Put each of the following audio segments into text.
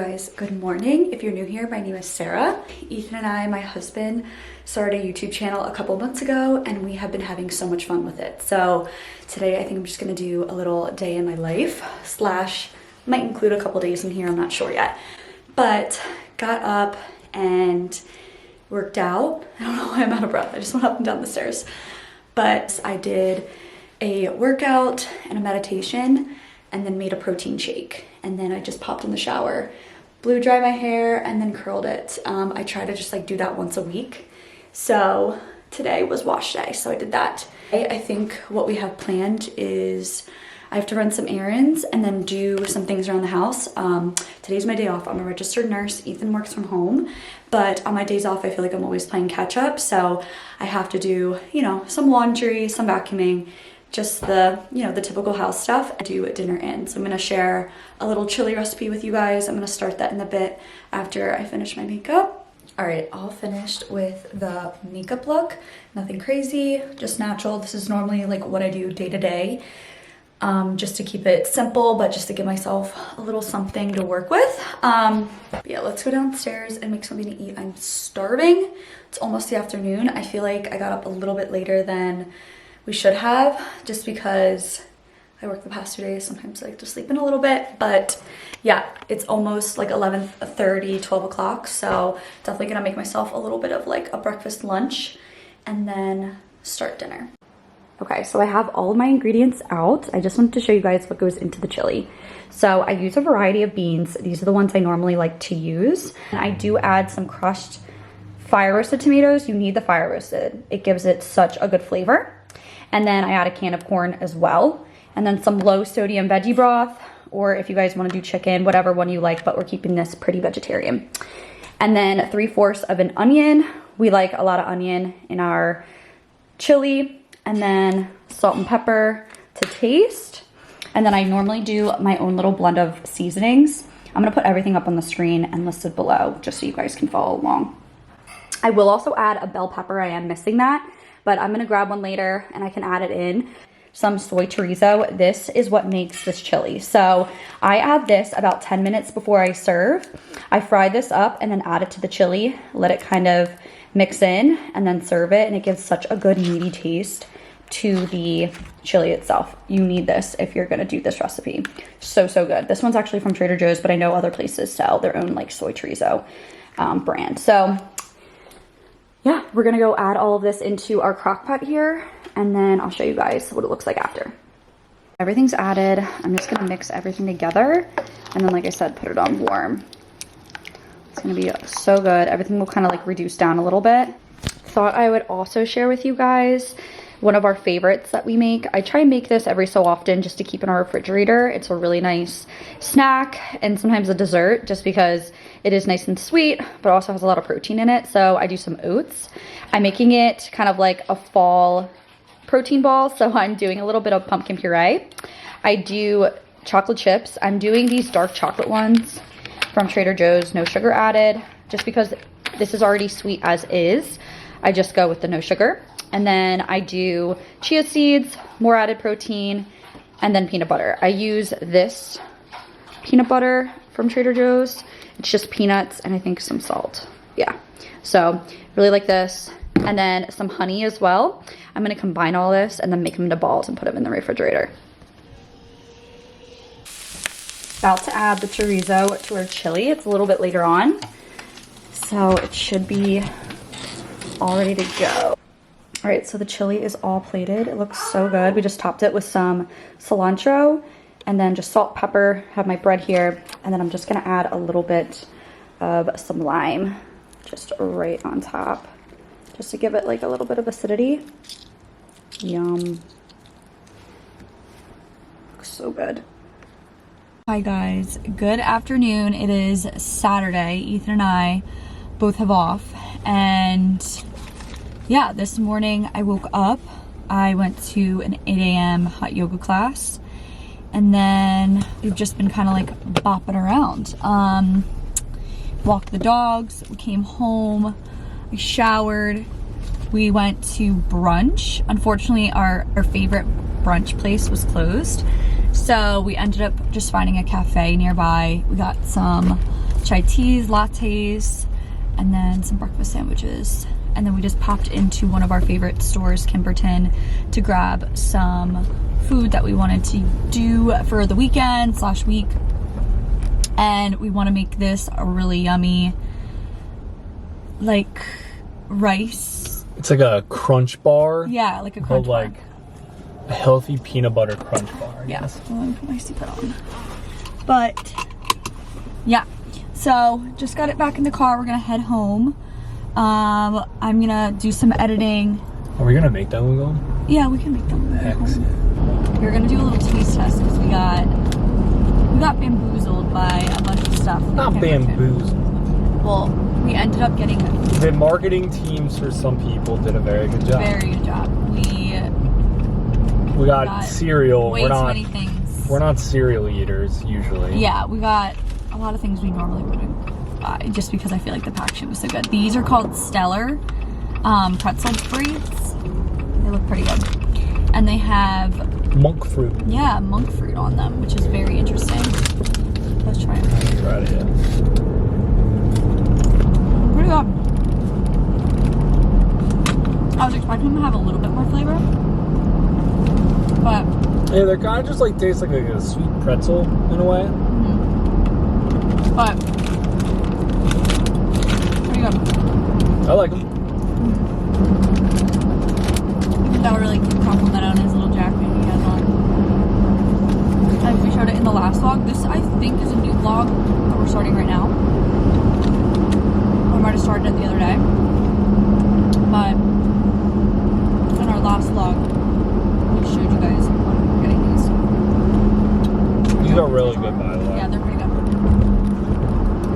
guys, good morning. If you're new here, my name is Sarah. Ethan and I, my husband, started a YouTube channel a couple months ago and we have been having so much fun with it. So today I think I'm just gonna do a little day in my life, slash might include a couple days in here, I'm not sure yet. But got up and worked out. I don't know why I'm out of breath. I just went up and down the stairs. But I did a workout and a meditation and then made a protein shake. And then I just popped in the shower, blew dry my hair, and then curled it. I try to just like do that once a week. So today was wash day, so I did that. I think what we have planned is I have to run some errands and then do some things around the house. Today's my day off. I'm a registered nurse. Ethan works from home, but on my days off, I feel like I'm always playing catch up. So I have to do, some laundry, some vacuuming, just the, the typical house stuff. I do dinner in. So I'm gonna share a little chili recipe with you guys. I'm gonna start that in a bit after I finish my makeup. All right, all finished with the makeup look. Nothing crazy, just natural. This is normally like what I do day to day. Just to keep it simple, but just to give myself a little something to work with. Yeah, let's go downstairs and make something to eat. I'm starving. It's almost the afternoon. I feel like I got up a little bit later than we should have, just because I worked the past 2 days. Sometimes I like to sleep in a little bit, but yeah, it's almost like 11:30, 12 o'clock. So definitely gonna make myself a little bit of like a breakfast lunch and then start dinner. Okay, so I have all of my ingredients out. I just wanted to show you guys what goes into the chili. So I use a variety of beans. These are the ones I normally like to use. And I do add some crushed fire roasted tomatoes. You need the fire roasted. It gives it such a good flavor. And then I add a can of corn as well. And then some low sodium veggie broth, or if you guys want to do chicken, whatever one you like, but we're keeping this pretty vegetarian. And then 3/4 of an onion. We like a lot of onion in our chili. And then salt and pepper to taste. And then I normally do my own little blend of seasonings. I'm gonna put everything up on the screen and listed below just so you guys can follow along. I will also add a bell pepper. I am missing that, but I'm gonna grab one later and I can add it in. Some soy chorizo. This is what makes this chili. So I add this about 10 minutes before I serve. I fry this up and then add it to the chili, let it kind of mix in and then serve it, and it gives such a good meaty taste to the chili itself. You need this if you're gonna do this recipe. So good. This one's actually from Trader Joe's, but I know other places sell their own like soy chorizo brand. So yeah, we're gonna go add all of this into our crock pot here, and then I'll show you guys what it looks like after. Everything's added. I'm just gonna mix everything together, and then like I said, put it on warm. It's gonna be so good. Everything will kind of like reduce down a little bit. Thought I would also share with you guys one of our favorites that we make. I try and make this every so often just to keep in our refrigerator. It's a really nice snack and sometimes a dessert, just because it is nice and sweet, but also has a lot of protein in it. So I do some oats. I'm making it kind of like a fall protein ball. So I'm doing a little bit of pumpkin puree. I do chocolate chips. I'm doing these dark chocolate ones from Trader Joe's, no sugar added, just because this is already sweet as is. I just go with the no sugar. And then I do chia seeds, more added protein, and then peanut butter. I use this peanut butter from Trader Joe's. It's just peanuts and I think some salt. Yeah, so really like this. And then some honey as well. I'm gonna combine all this and then make them into balls and put them in the refrigerator. About to add the chorizo to our chili. It's a little bit later on, so it should be all ready to go. All right, so the chili is all plated. It looks so good. We just topped it with some cilantro and then just salt, pepper. Have my bread here, and then I'm just gonna add a little bit of some lime just right on top, just to give it like a little bit of acidity. Yum. Looks so good. Hi guys, good afternoon. It is Saturday. Ethan and I both have off, and yeah, this morning I woke up. I went to an 8 a.m. hot yoga class, and then we've just been kind of like bopping around. Walked the dogs, we came home, I showered, we went to brunch. Unfortunately, our favorite brunch place was closed, so we ended up just finding a cafe nearby. We got some chai teas, lattes, and then some breakfast sandwiches. And then we just popped into one of our favorite stores, Kimberton, to grab some food that we wanted to do for the weekend / week. And we want to make this a really yummy, like, rice. It's like a crunch bar. Yeah, like a crunch bar. Like a healthy peanut butter crunch bar. Yes. Yeah. Let me put my seatbelt on. But yeah, so just got it back in the car. We're gonna head home. I'm gonna do some editing. Are we gonna make that when we go home? Yeah, we can make them when we go home. We're gonna do a little taste test because we got bamboozled by a bunch of stuff. Not bamboozled. Well, we ended up getting the marketing teams for some people did a very good job. Very good job. We got cereal. Way too many things. We're not cereal eaters usually. Yeah, we got a lot of things we normally wouldn't buy just because I feel like the packaging was so good. These are called Stellar pretzel treats. They look pretty good. And they have monk fruit. Yeah, monk fruit on them, which is very interesting. Let's try it. I haven't tried it yet. Pretty good. I was expecting them to have a little bit more flavor, but yeah, they're kind of just like taste like a sweet pretzel in a way. Mm-hmm. But pretty good. I like them. That would really compliment on his little jacket he has on. I think we showed it in the last vlog. This, I think, is a new vlog that we're starting right now. I might have started it the other day. But in our last vlog, we showed you guys what we're getting these. These are really good, by the way. Yeah, they're pretty good.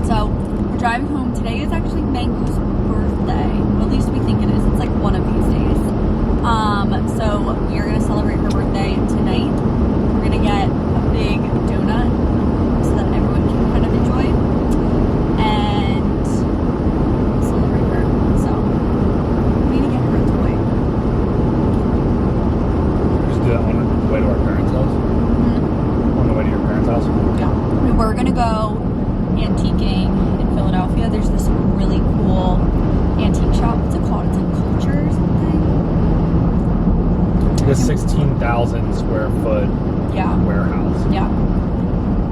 So, we're driving home. Today is actually Mango's birthday. At least we think it is. It's like one of these days. So we are going to celebrate her birthday tonight. We're going to get a big donut so that everyone can kind of enjoy and celebrate her. So we need to get her a toy. Just do that on the way to our parents' house? Mm-hmm. On the way to your parents' house? Yeah. We're going to go antiquing in Philadelphia. There's this really cool antique shop. What's it called? It's like Culture or something. The 16,000 square foot warehouse. Yeah.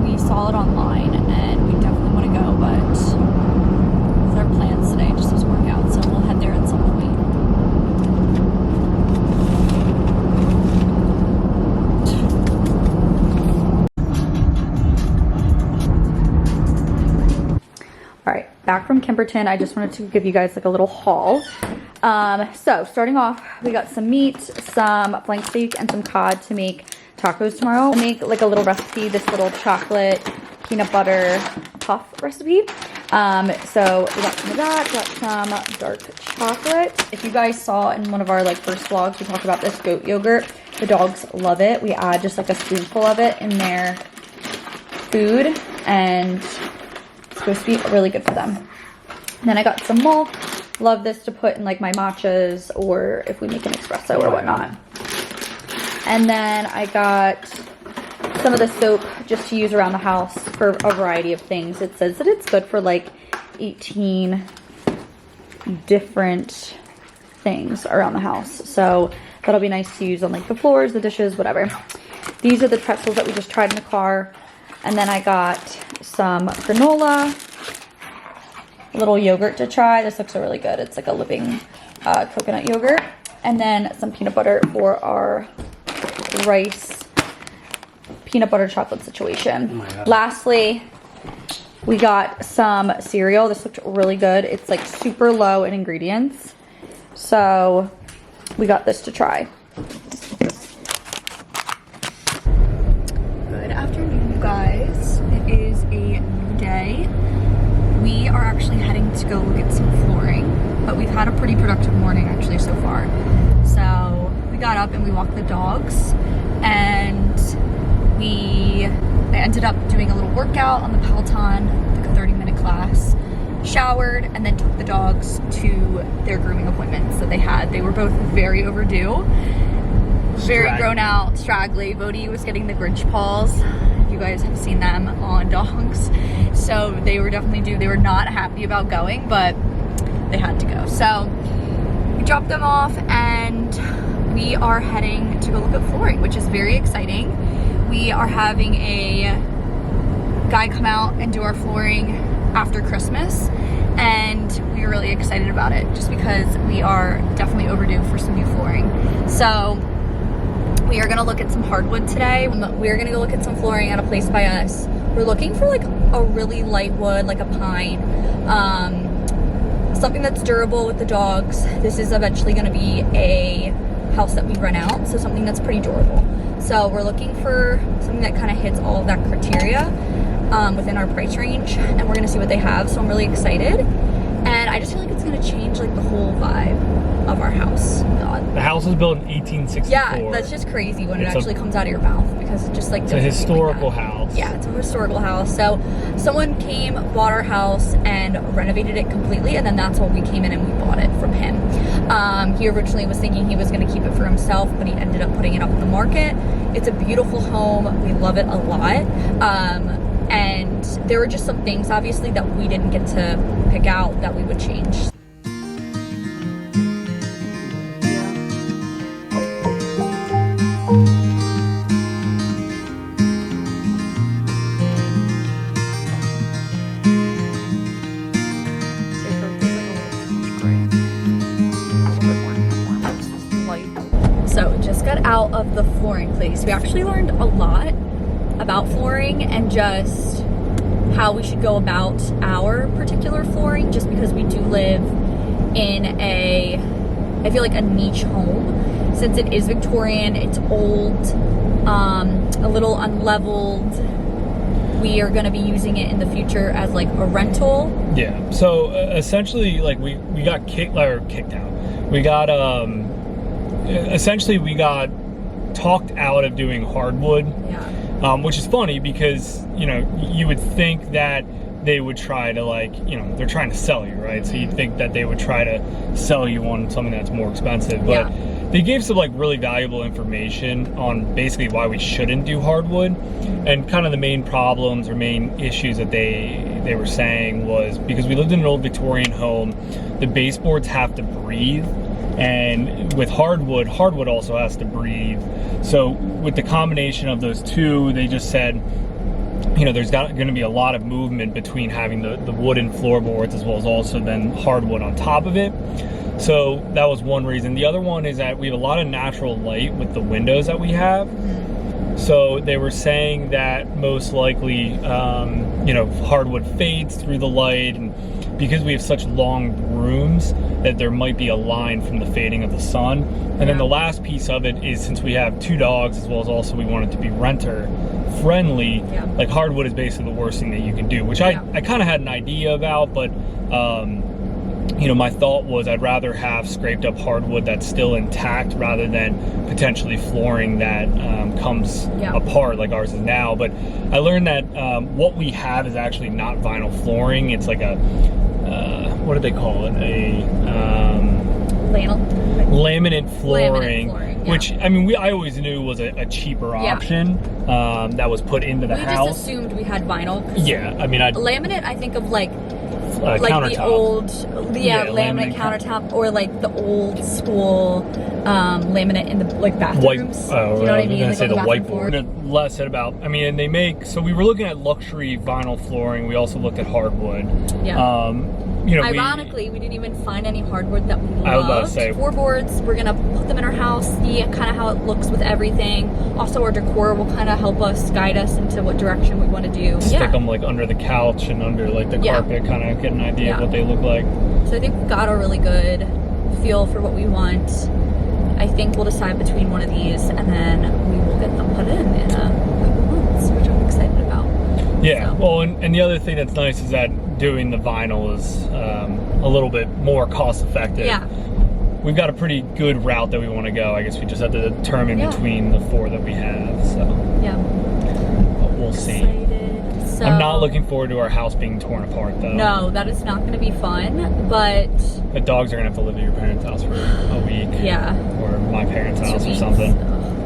We saw it online and we definitely want to go, but with our plans today, it just doesn't work out. So we'll head there at some point. All right, back from Kimberton. I just wanted to give you guys like a little haul. So starting off, we got some meat, some flank steak, and some cod to make tacos tomorrow. I'll make like a little recipe, this little chocolate peanut butter puff recipe. So we got some of that, got some dark chocolate. If you guys saw in one of our like first vlogs, we talked about this goat yogurt. The dogs love it. We add just like a spoonful of it in their food and it's supposed to be really good for them. And then I got some milk. Love this to put in like my matchas or if we make an espresso or whatnot. And then I got some of the soap just to use around the house for a variety of things. It says that it's good for like 18 different things around the house. So that'll be nice to use on like the floors, the dishes, whatever. These are the pretzels that we just tried in the car. And then I got some granola, a little yogurt to try. This looks really good. It's like a living coconut yogurt. And then some peanut butter for our rice peanut butter chocolate situation. Oh, lastly, we got some cereal. This looked really good. It's like super low in ingredients. So we got this to try. Good afternoon, you guys. It is a new day. We are actually heading to go look at some flooring, but we've had a pretty productive morning actually so far. So we got up and we walked the dogs, and I ended up doing a little workout on the Peloton, like a 30-minute class, showered, and then took the dogs to their grooming appointments that they had. They were both very overdue, very grown out, straggly. Bodhi was getting the Grinch paws. You guys have seen them on dogs. so they were definitely due. They were not happy about going, but they had to go. So we dropped them off and we are heading to go look at flooring, which is very exciting. We are having a guy come out and do our flooring after Christmas, and we're really excited about it just because we are definitely overdue for some new flooring. So we are gonna look at some hardwood today. We're gonna go look at some flooring at a place by us. We're looking for like a really light wood, like a pine, something that's durable with the dogs. This is eventually gonna be a house that we rent out, so something that's pretty durable. So we're looking for something that kind of hits all of that criteria within our price range, and we're gonna see what they have. So I'm really excited, and I just feel like it's gonna change like the whole vibe of our house. The house was built in 1864. Yeah, that's just crazy when it actually comes out of your mouth, because it just like it's a historical house. Yeah, it's a historical house. So someone came, bought our house and renovated it completely, and then that's when we came in and we bought it from him. He originally was thinking he was going to keep it for himself, but he ended up putting it up on the market. It's a beautiful home. We love it a lot. And there were just some things obviously that we didn't get to pick out that we would change. So just got out of the flooring place. We actually learned a lot about flooring and just how we should go about our particular flooring, just because we do live in a, I feel like a niche home. Since it is Victorian, it's old, a little unleveled. We are going to be using it in the future as like a rental. Yeah, so essentially like we got kicked out. We got essentially we got talked out of doing hardwood. Yeah. Which is funny because, you know, you would think that they would try to, like, you know, they're trying to sell you, right? So you'd think that they would try to sell you on something that's more expensive. But they gave some like really valuable information on basically why we shouldn't do hardwood, and kind of the main problems or main issues that they were saying was because we lived in an old Victorian home, the baseboards have to breathe. And with hardwood also has to breathe. So with the combination of those two, they just said, you know, there's going to be a lot of movement between having the wooden floorboards as well as also then hardwood on top of it. So that was one reason. The other one is that we have a lot of natural light with the windows that we have. So they were saying that most likely, you know, hardwood fades through the light, and because we have such long rooms that there might be a line from the fading of the sun. And then the last piece of it is, since we have 2 dogs as well as also we want it to be renter friendly, like hardwood is basically the worst thing that you can do, which I kind of had an idea about, but you know, my thought was I'd rather have scraped up hardwood that's still intact rather than potentially flooring that comes apart like ours is now. But I learned that what we have is actually not vinyl flooring. It's like a, what do they call it? A laminate flooring. Which, I mean, I always knew was a cheaper option that was put into the house. We just assumed we had vinyl. Yeah, I mean, laminate, I think of like the old, laminate countertop, or like the old school laminate in the like bathrooms. You know what I mean? I was gonna say the whiteboard. Less said about. I mean, and they make. So we were looking at luxury vinyl flooring. We also looked at hardwood. Yeah. You know, ironically, we didn't even find any hardwood that we loved. I was about to say, floorboards, we're gonna put them in our house, see kind of how it looks with everything. Also, our decor will kind of help us, guide us into what direction we want to do. Stick them like under the couch and under like the carpet, kind of get an idea of what they look like. So I think we got a really good feel for what we want. I think we'll decide between one of these, and then we will get them put in a couple months, which I'm excited about. Yeah, so. Well, and the other thing that's nice is that doing the vinyl is a little bit more cost effective. Yeah. We've got a pretty good route that we want to go. I guess we just have to determine between the 4 that we have. So yeah, but we'll see. So, I'm not looking forward to our house being torn apart, though. No, that is not going to be fun. But the dogs are going to have to live at your parents' house for a week. Yeah. Or my parents' house or something.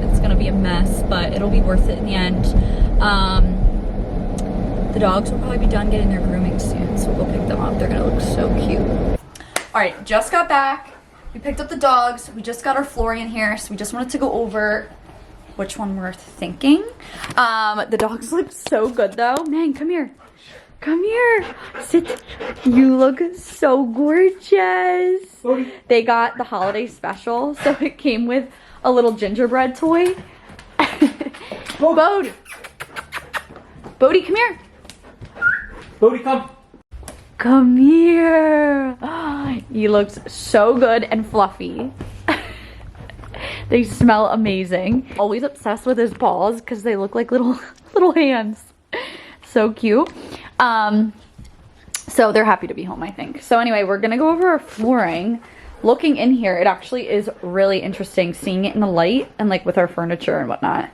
It's going to be a mess, but it'll be worth it in the end. The dogs will probably be done getting their grooming soon, so we'll pick them up. They're gonna look so cute. All right, just got back. We picked up the dogs. We just got our flooring in here, so we just wanted to go over which one we're thinking. The dogs look so good though. Man, come here. Come here. Sit. You look so gorgeous. They got the holiday special, so it came with a little gingerbread toy. Bodie. Bodie, come here. Bodie, come. Come here. He looks so good and fluffy. They smell amazing. Always obsessed with his paws because they look like little hands. So cute. So they're happy to be home, I think. So anyway, we're gonna go over our flooring. Looking in here, it actually is really interesting seeing it in the light and like with our furniture and whatnot.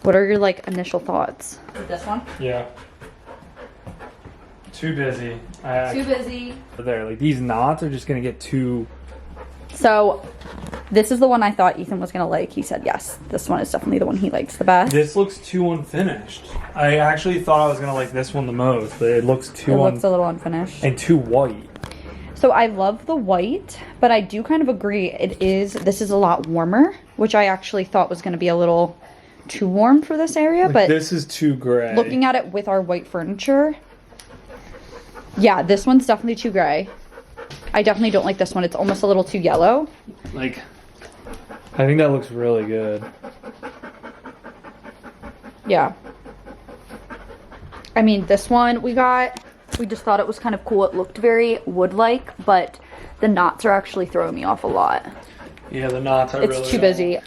What are your like initial thoughts? With this one? Yeah. Too busy. Too busy. There, like these knots are just gonna get too. So this is the one I thought Ethan was gonna like. He said yes. This one is definitely the one he likes the best. This looks too unfinished. I actually thought I was gonna like this one the most, but it looks too. It looks a little unfinished and too white. So I love the white, but I do kind of agree. This is a lot warmer, which I actually thought was gonna be a little too warm for this area, like but this is too gray. Looking at it with our white furniture, yeah, this one's definitely too gray. I definitely don't like this one. It's almost a little too yellow. Like, I think that looks really good. Yeah. I mean, this one we just thought it was kind of cool. It looked very wood-like, but the knots are actually throwing me off a lot. Yeah, the knots are It's too busy.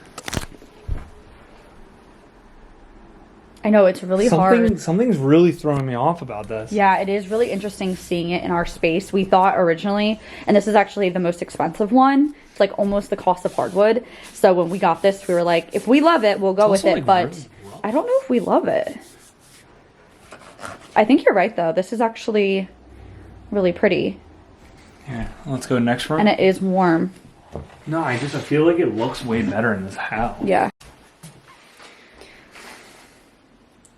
I know, it's really hard. Something's really throwing me off about this. Yeah, it is really interesting seeing it in our space. We thought originally, and this is actually the most expensive one. It's like almost the cost of hardwood. So when we got this, we were like, if we love it, we'll go with it. But really I don't know if we love it. I think you're right, though. This is actually really pretty. Yeah, let's go next room. And it is warm. No, I feel like it looks way better in this house. Yeah.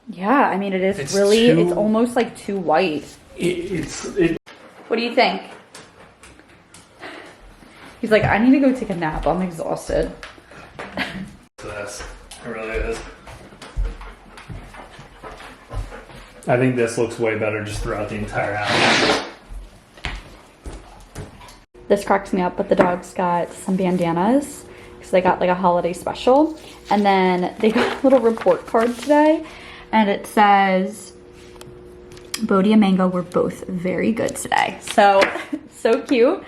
Yeah, I mean, it's almost like too white. What do you think? He's like, I need to go take a nap. I'm exhausted. This. It really is. I think this looks way better just throughout the entire house. This cracks me up, but the dogs got some bandanas because they got like a holiday special. And then they got a little report card today. And it says, Bodhi and Mango were both very good today. So, so cute.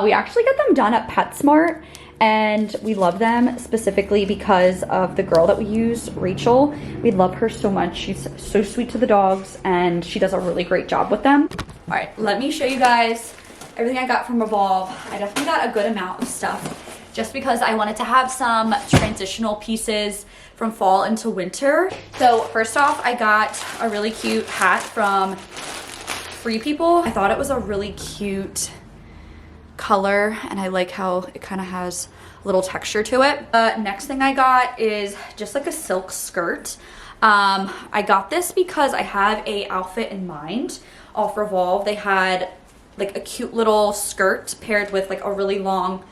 We actually got them done at PetSmart, and we love them specifically because of the girl that we use, Rachel. We love her so much. She's so sweet to the dogs, and she does a really great job with them. All right, let me show you guys everything I got from Revolve. I definitely got a good amount of stuff just because I wanted to have some transitional pieces from fall into winter. So first off, I got a really cute hat from Free People. I thought it was a really cute color, and I like how it kind of has a little texture to it. Next thing I got is just like a silk skirt. I got this because I have a outfit in mind off Revolve. They had like a cute little skirt paired with like a really long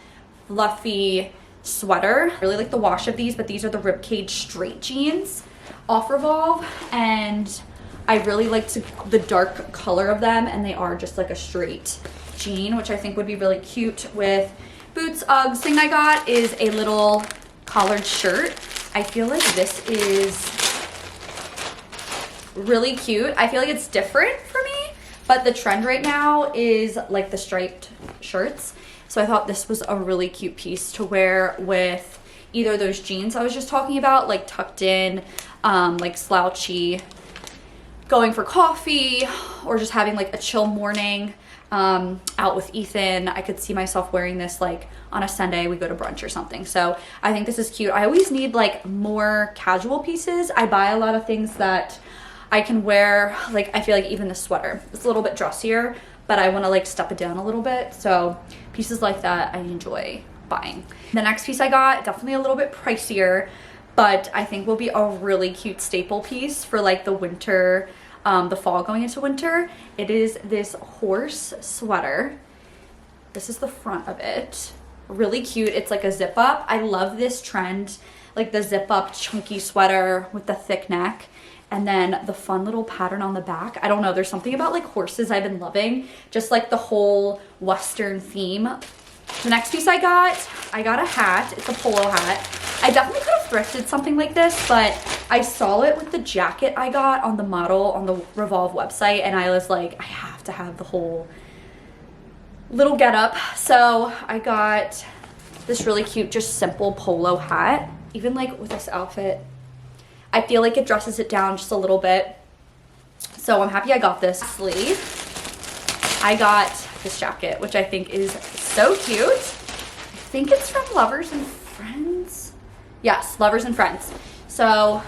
fluffy sweater. I really like the wash of these, but these are the ribcage straight jeans off Revolve, and I really liked the dark color of them, and they are just like a straight jean, which I think would be really cute with boots. Uggs thing I got is a little collared shirt. I feel like this is really cute. I feel like it's different for me, but the trend right now is like the striped shirts. So I thought this was a really cute piece to wear with either those jeans I was just talking about, like tucked in, like slouchy, going for coffee, or just having like a chill morning out with Ethan. I could see myself wearing this like on a Sunday, we go to brunch or something. So I think this is cute. I always need like more casual pieces. I buy a lot of things that I can wear, like I feel like even the sweater, it's a little bit dressier, but I want to like step it down a little bit. So pieces like that I enjoy buying. The next piece I got, definitely a little bit pricier, but I think will be a really cute staple piece for like the winter the fall going into winter. It is this horse sweater. This is the front of it. Really cute. It's like a zip up. I love this trend, like the zip up chunky sweater with the thick neck. And then the fun little pattern on the back. I don't know, there's something about like horses I've been loving. Just like the whole Western theme. The next piece I got a hat. It's a polo hat. I definitely could have thrifted something like this, but I saw it with the jacket I got on the model on the Revolve website, and I was like, I have to have the whole little getup. So I got this really cute, just simple polo hat. Even like with this outfit, I feel like it dresses it down just a little bit. So I'm happy I got this. Lastly, I got this jacket, which I think is so cute. I think it's from Lovers and Friends. Yes, Lovers and Friends. So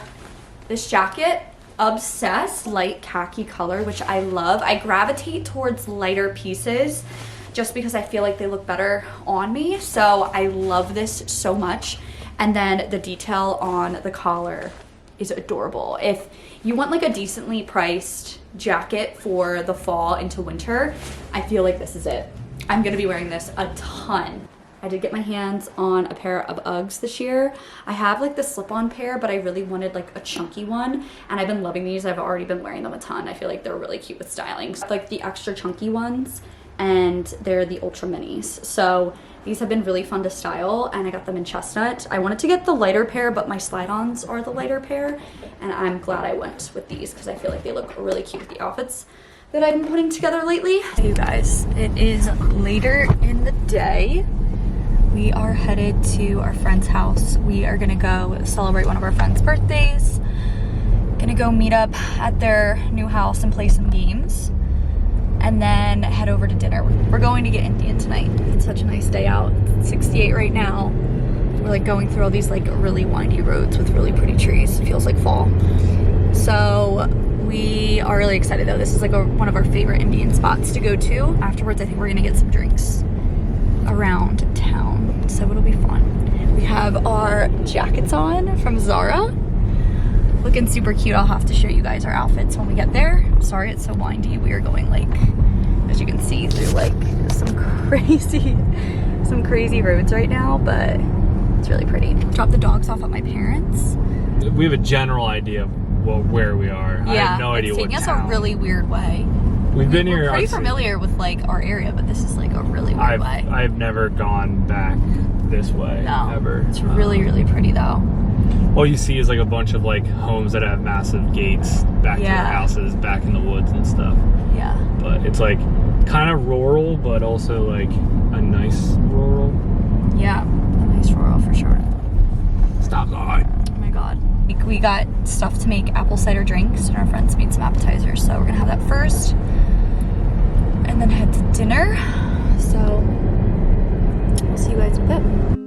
this jacket, obsessed, light khaki color, which I love. I gravitate towards lighter pieces just because I feel like they look better on me. So I love this so much. And then the detail on the collar is adorable. If you want like a decently priced jacket for the fall into winter, I feel like this is it. I'm gonna be wearing this a ton. I did get my hands on a pair of Uggs this year. I have like the slip-on pair, but I really wanted like a chunky one, and I've been loving these. I've already been wearing them a ton. I feel like they're really cute with styling. Like the extra chunky ones, and they're the ultra minis. So these have been really fun to style, and I got them in chestnut. I wanted to get the lighter pair, but my slide-ons are the lighter pair, and I'm glad I went with these because I feel like they look really cute with the outfits that I've been putting together lately. Hey you guys, it is later in the day. We are headed to our friend's house. We are gonna go celebrate one of our friends' birthdays. Gonna go meet up at their new house and play some games, and then head over to dinner. We're going to get Indian tonight. It's such a nice day out. It's 68 right now. We're like going through all these like really windy roads with really pretty trees. It feels like fall. So we are really excited though. This is like one of our favorite Indian spots to go to. Afterwards, I think we're gonna get some drinks around town, so it'll be fun. We have our jackets on from Zara. Looking super cute. I'll have to show you guys our outfits when we get there. Sorry it's so windy. We are going like, as you can see, through like some crazy roads right now, but it's really pretty. Dropped the dogs off at my parents'. We have a general idea of where we are. Yeah, I have no idea it's what taking us town. a really weird way. We've been We're here. pretty familiar with like our area, but this is like a really weird way. I've never gone back this way ever. It's really, really pretty though. All you see is like a bunch of like homes that have massive gates back to their houses, back in the woods and stuff. Yeah. But it's like kind of rural, but also like a nice rural. Yeah, a nice rural for sure. Stop sign. Oh my god. We got stuff to make apple cider drinks, and our friends made some appetizers, so we're gonna have that first and then head to dinner. So I'll see you guys in a bit.